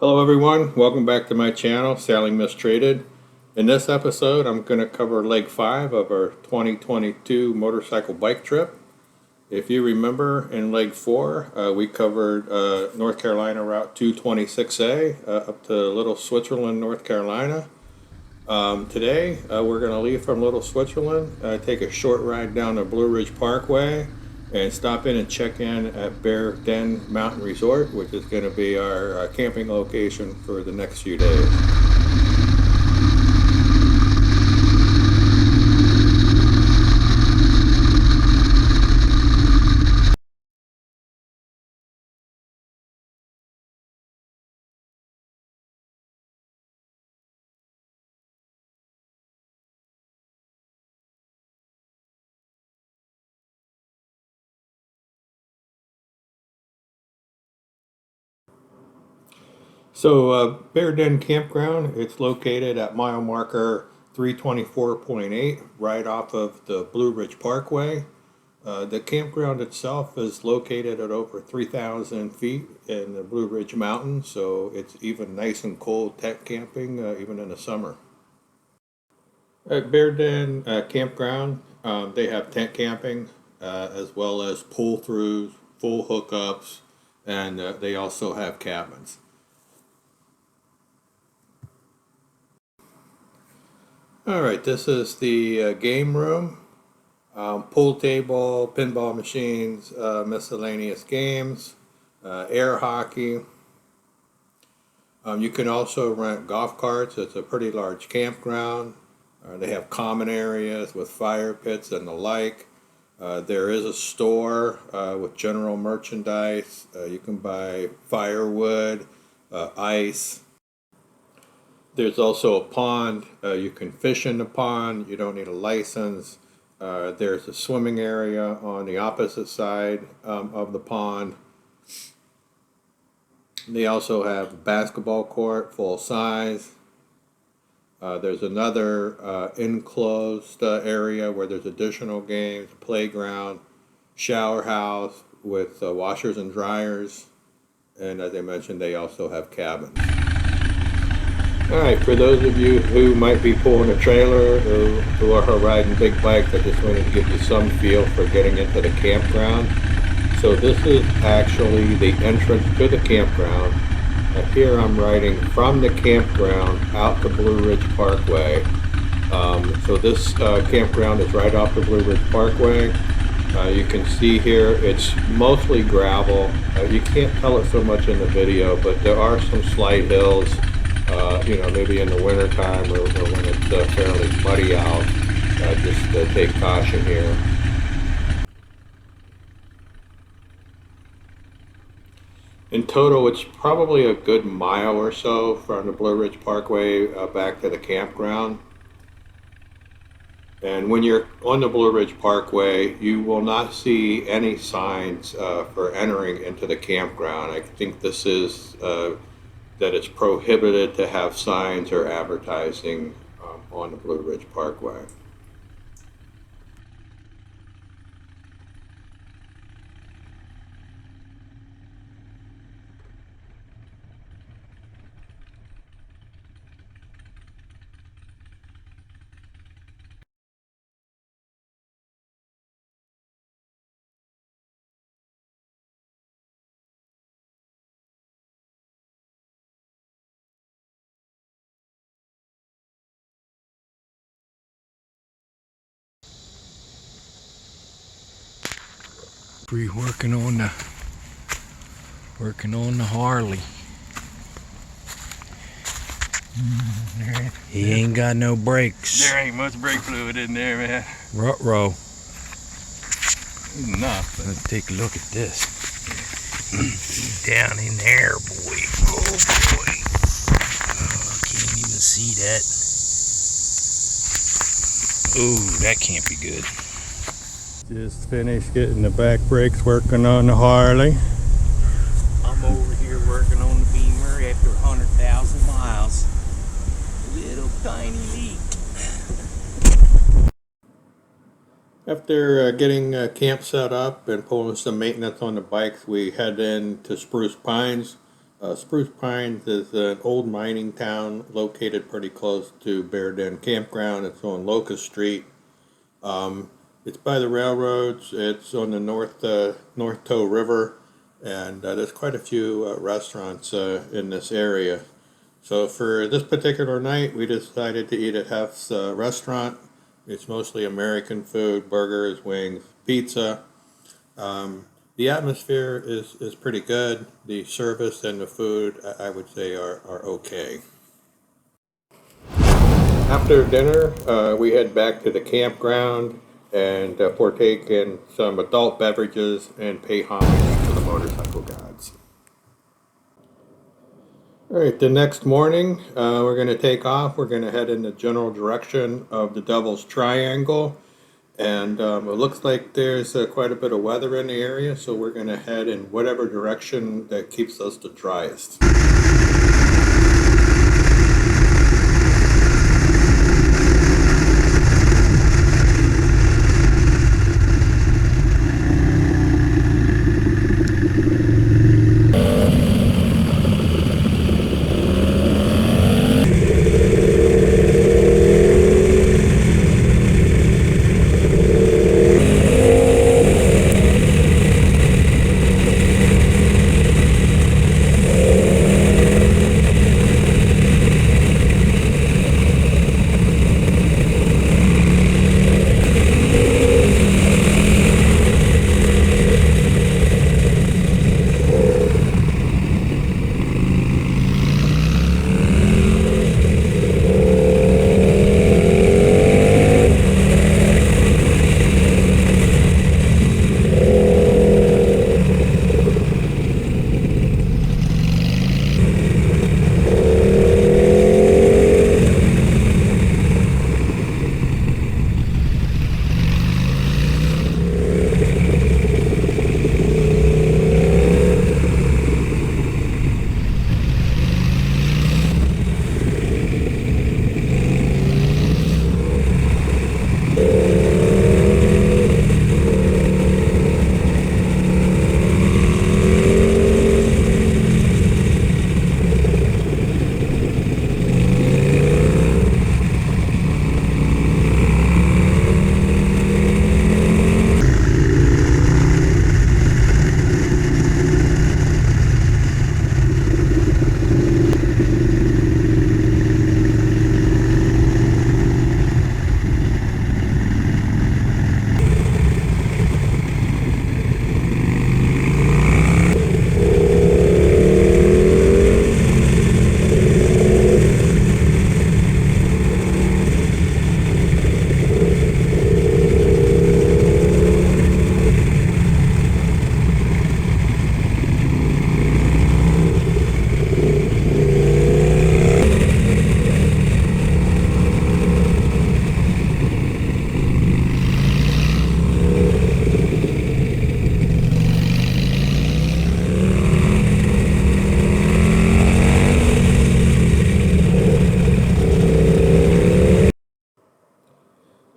Hello everyone, welcome back to my channel, Sailing Mistreated. In this episode, I'm going to cover leg 5 of our 2022 motorcycle bike trip. If you remember, in leg 4, we covered North Carolina Route 226A up to Little Switzerland, North Carolina. Today, we're going to leave from Little Switzerland, take a short ride down the Blue Ridge Parkway, and stop in and check in at Bear Den Mountain Resort, which is going to be our camping location for the next few days. So Bear Den Campground, it's located at mile marker 324.8, right off of the Blue Ridge Parkway. The campground itself is located at over 3,000 feet in the Blue Ridge Mountains, so it's even nice and cold tent camping, even in the summer. At Bear Den Campground, they have tent camping as well as pull-throughs, full hookups, and they also have cabins. Alright, this is the game room, pool table, pinball machines, miscellaneous games, air hockey. You can also rent golf carts. It's a pretty large campground. They have common areas with fire pits and the like. There is a store with general merchandise. You can buy firewood, ice. There's also a pond. You can fish in the pond. You don't need a license. There's a swimming area on the opposite side of the pond. They also have a basketball court, full size. There's another enclosed area where there's additional games, playground, shower house with washers and dryers. And as I mentioned, they also have cabins. Alright, for those of you who might be pulling a trailer, who are riding big bikes, I just wanted to give you some feel for getting into the campground. So this is actually the entrance to the campground. Here I'm riding from the campground out to Blue Ridge Parkway. So this campground is right off the Blue Ridge Parkway. You can see here it's mostly gravel. You can't tell it so much in the video, but there are some slight hills. Maybe in the winter time or when it's fairly muddy out, just take caution here. In total, it's probably a good mile or so from the Blue Ridge Parkway back to the campground. And when you're on the Blue Ridge Parkway, you will not see any signs for entering into the campground. I think this is that it's prohibited to have signs or advertising on the Blue Ridge Parkway. We're working on the Harley. He ain't got no brakes. There ain't much brake fluid in there, man. Ruh-roh. Nothing. Let's take a look at this. He's down in there, boy. Oh boy. Oh, can't even see that. Ooh, that can't be good. Just finished getting the back brakes working on the Harley. I'm over here working on the Beamer after 100,000 miles. Little tiny leak. After getting camp set up and pulling some maintenance on the bikes, we head in to Spruce Pines Spruce Pines is an old mining town located pretty close to Bear Den Campground. It's on Locust Street. It's by the railroads. It's on the North Toe River, and there's quite a few restaurants in this area. So for this particular night, we decided to eat at Hef's restaurant. It's mostly American food, burgers, wings, pizza. The atmosphere is pretty good. The service and the food, I would say, are okay. After dinner, we head back to the campground and partake in some adult beverages and pay homage to the motorcycle gods. All right, the next morning, we're going to take off. We're going to head in the general direction of the Devil's Triangle. And it looks like there's quite a bit of weather in the area, so we're going to head in whatever direction that keeps us the driest.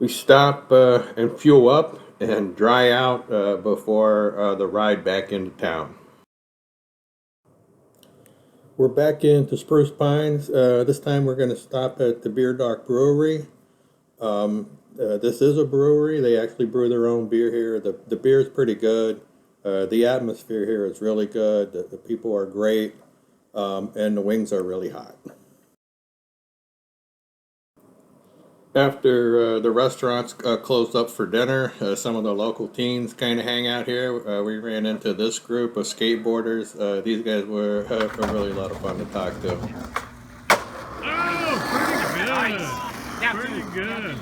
We stop and fuel up and dry out before the ride back into town. We're back into Spruce Pines. This time we're going to stop at the Beer Dark Brewery. This is a brewery. They actually brew their own beer here. The beer is pretty good. The atmosphere here is really good. The people are great. And the wings are really hot. After the restaurants closed up for dinner, some of the local teens kind of hang out here. We ran into this group of skateboarders. These guys were really a lot of fun to talk to. Oh, pretty good. Nice. Pretty good.